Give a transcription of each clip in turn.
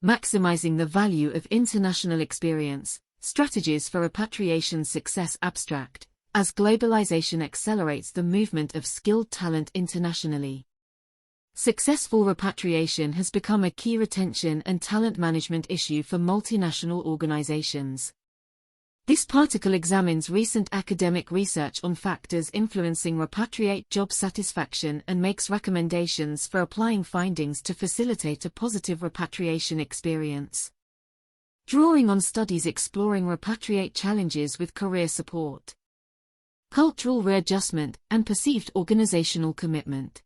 Maximizing the value of international experience, strategies for repatriation success abstract, as globalization accelerates the movement of skilled talent internationally. Successful repatriation has become a key retention and talent management issue for multinational organizations. This article examines recent academic research on factors influencing repatriate job satisfaction and makes recommendations for applying findings to facilitate a positive repatriation experience. Drawing on studies exploring repatriate challenges with career support, cultural readjustment, and perceived organizational commitment.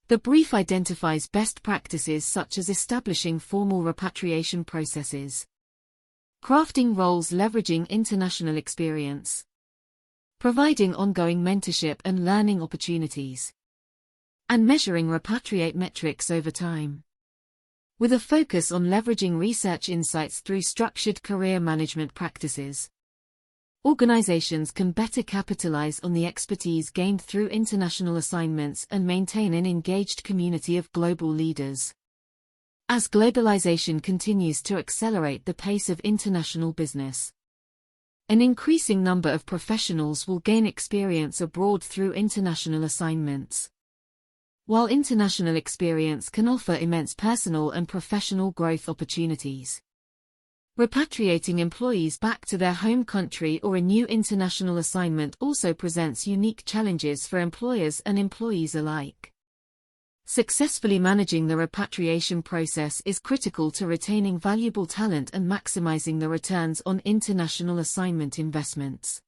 The brief identifies best practices such as establishing formal repatriation processes, crafting roles leveraging international experience, providing ongoing mentorship and learning opportunities, and measuring repatriate metrics over time. With a focus on leveraging research insights through structured career management practices, organizations can better capitalize on the expertise gained through international assignments and maintain an engaged community of global leaders. As globalization continues to accelerate the pace of international business, an increasing number of professionals will gain experience abroad through international assignments. While international experience can offer immense personal and professional growth opportunities, repatriating employees back to their home country or a new international assignment also presents unique challenges for employers and employees alike. Successfully managing the repatriation process is critical to retaining valuable talent and maximizing the returns on international assignment investments.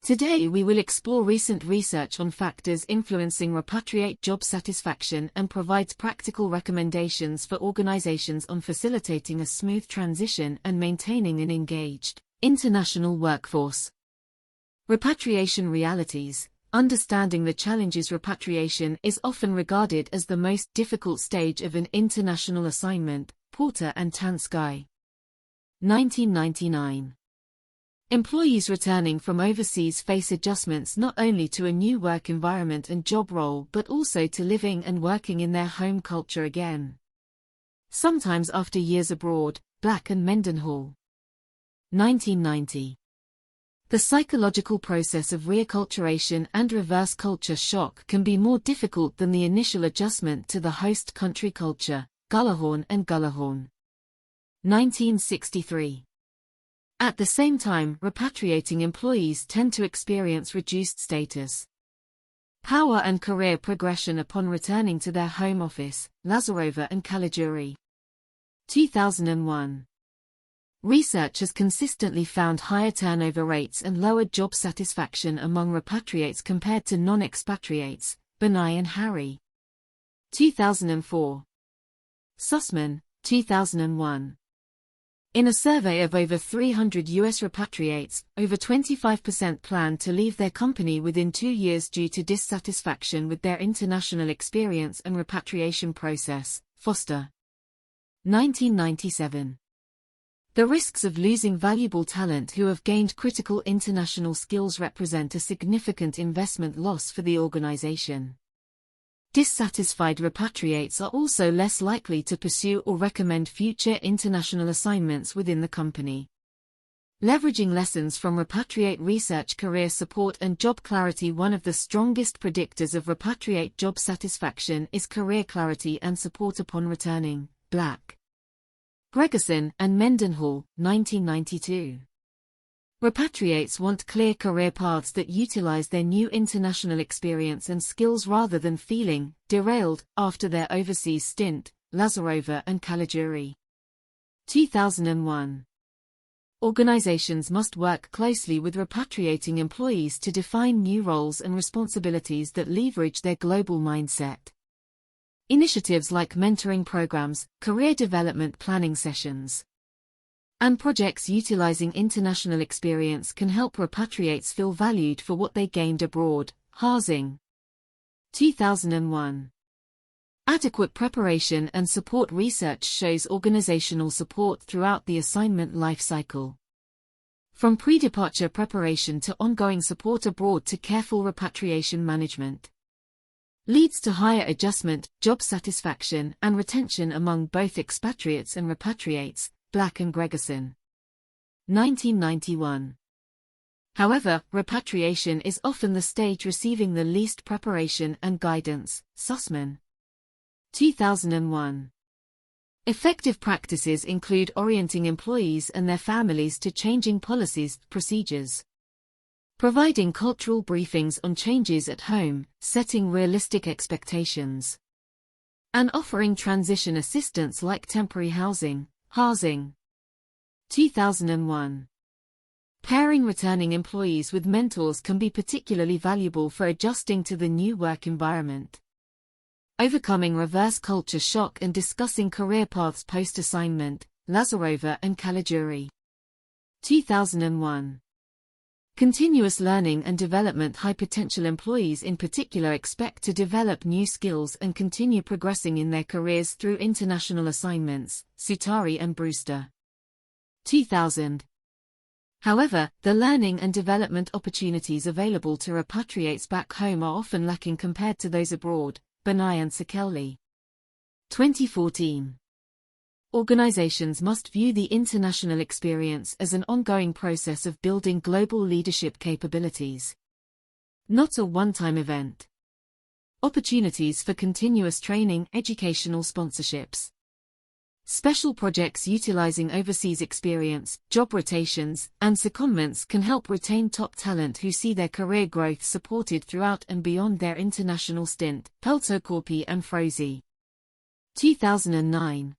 Today we will explore recent research on factors influencing repatriate job satisfaction and provides practical recommendations for organizations on facilitating a smooth transition and maintaining an engaged international workforce. Repatriation realities. Understanding the challenges. Repatriation is often regarded as the most difficult stage of an international assignment. Porter and Tansky. 1999. Employees returning from overseas face adjustments not only to a new work environment and job role but also to living and working in their home culture again. Sometimes after years abroad. Black and Mendenhall. 1990. The psychological process of reacculturation and reverse culture shock can be more difficult than the initial adjustment to the host country culture. Gullahorn and Gullahorn. 1963. At the same time, repatriating employees tend to experience reduced status, power and career progression upon returning to their home office. Lazarova and Caligiuri. 2001. Research has consistently found higher turnover rates and lower job satisfaction among repatriates compared to non-expatriates. Benai and Harry. 2004. Sussman, 2001. In a survey of over 300 U.S. repatriates, over 25% planned to leave their company within 2 years due to dissatisfaction with their international experience and repatriation process. Foster. 1997. The risks of losing valuable talent who have gained critical international skills represent a significant investment loss for the organization. Dissatisfied repatriates are also less likely to pursue or recommend future international assignments within the company. Leveraging lessons from repatriate research, career support and job clarity. One of the strongest predictors of repatriate job satisfaction is career clarity and support upon returning. Black, Gregerson and Mendenhall, 1992. Repatriates want clear career paths that utilize their new international experience and skills rather than feeling derailed after their overseas stint. Lazarova and Caligiuri. 2001. Organizations must work closely with repatriating employees to define new roles and responsibilities that leverage their global mindset. Initiatives like mentoring programs, career development planning sessions, and projects utilizing international experience can help repatriates feel valued for what they gained abroad. Harzing. 2001. Adequate preparation and support. Research shows organizational support throughout the assignment life cycle. From pre-departure preparation to ongoing support abroad to careful repatriation management. Leads to higher adjustment, job satisfaction, and retention among both expatriates and repatriates, Black and Gregerson. 1991. However, repatriation is often the stage receiving the least preparation and guidance, Sussman. 2001. Effective practices include orienting employees and their families to changing policies, procedures. Providing cultural briefings on changes at home, setting realistic expectations. And offering transition assistance like temporary housing, housing. 2001. Pairing returning employees with mentors can be particularly valuable for adjusting to the new work environment. Overcoming reverse culture shock and discussing career paths post-assignment, Lazarova and Caligiuri. 2001. Continuous learning and development. High potential employees in particular expect to develop new skills and continue progressing in their careers through international assignments, Sutari and Brewster. 2000. However, the learning and development opportunities available to repatriates back home are often lacking compared to those abroad, Benai and Sakelli. 2014. Organizations must view the international experience as an ongoing process of building global leadership capabilities. Not a one-time event. Opportunities for continuous training, educational sponsorships. Special projects utilizing overseas experience, job rotations, and secondments can help retain top talent who see their career growth supported throughout and beyond their international stint, Peltokorpi and Froese. 2009.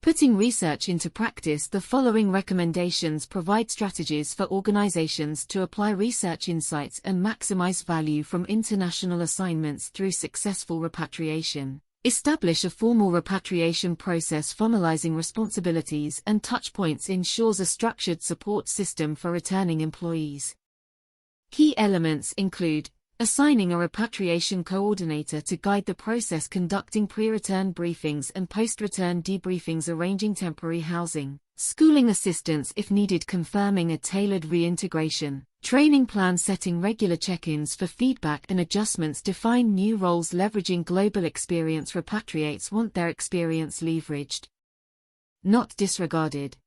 Putting research into practice. The following recommendations provide strategies for organizations to apply research insights and maximize value from international assignments through successful repatriation. Establish a formal repatriation process. Formalizing responsibilities and touchpoints ensures a structured support system for returning employees. Key elements include assigning a repatriation coordinator to guide the process, conducting pre-return briefings and post-return debriefings, arranging temporary housing, schooling assistance if needed, confirming a tailored reintegration, training plan, setting regular check-ins for feedback and adjustments, define new roles, leveraging global experience. Repatriates want their experience leveraged, not disregarded.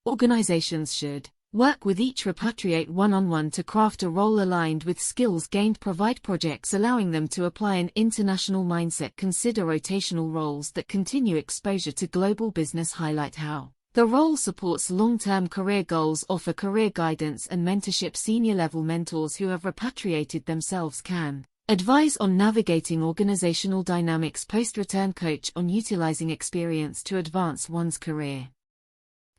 Organizations should work with each repatriate one-on-one to craft a role aligned with skills gained. Provide projects allowing them to apply an international mindset. Consider rotational roles that continue exposure to global business. Highlight how the role supports long-term career goals. Offer career guidance and mentorship. Senior-level mentors who have repatriated themselves can advise on navigating organizational dynamics. Post-return coach on utilizing experience to advance one's career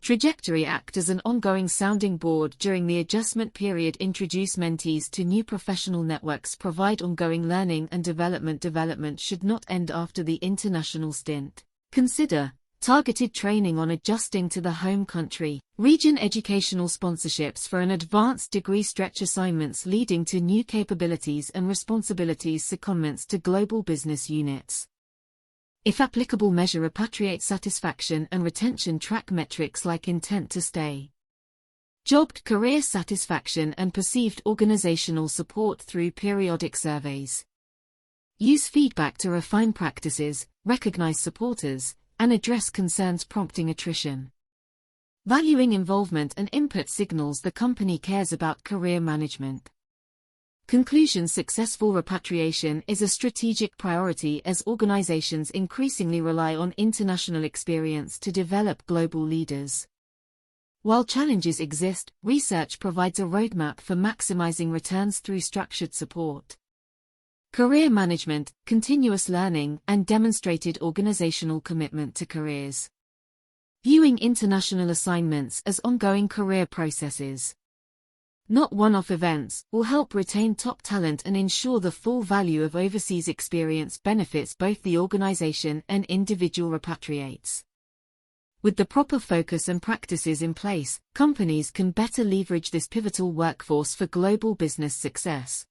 trajectory. Act as an ongoing sounding board during the adjustment period. Introduce mentees to new professional networks. Provide ongoing learning and development. Development should not end after the international stint. Consider targeted training on adjusting to the home country. Region educational sponsorships for an advanced degree. Stretch assignments leading to new capabilities and responsibilities. Secondments to global business units. If applicable, measure repatriate satisfaction and retention. Track metrics like intent to stay, job, career satisfaction, and perceived organizational support through periodic surveys. Use feedback to refine practices, recognize supporters, and address concerns, prompting attrition. Valuing involvement and input signals the company cares about career management. Conclusion: successful repatriation is a strategic priority as organizations increasingly rely on international experience to develop global leaders. While challenges exist, research provides a roadmap for maximizing returns through structured support, career management, continuous learning, and demonstrated organizational commitment to careers. Viewing international assignments as ongoing career processes, not one-off events, will help retain top talent and ensure the full value of overseas experience benefits both the organization and individual repatriates. With the proper focus and practices in place, companies can better leverage this pivotal workforce for global business success.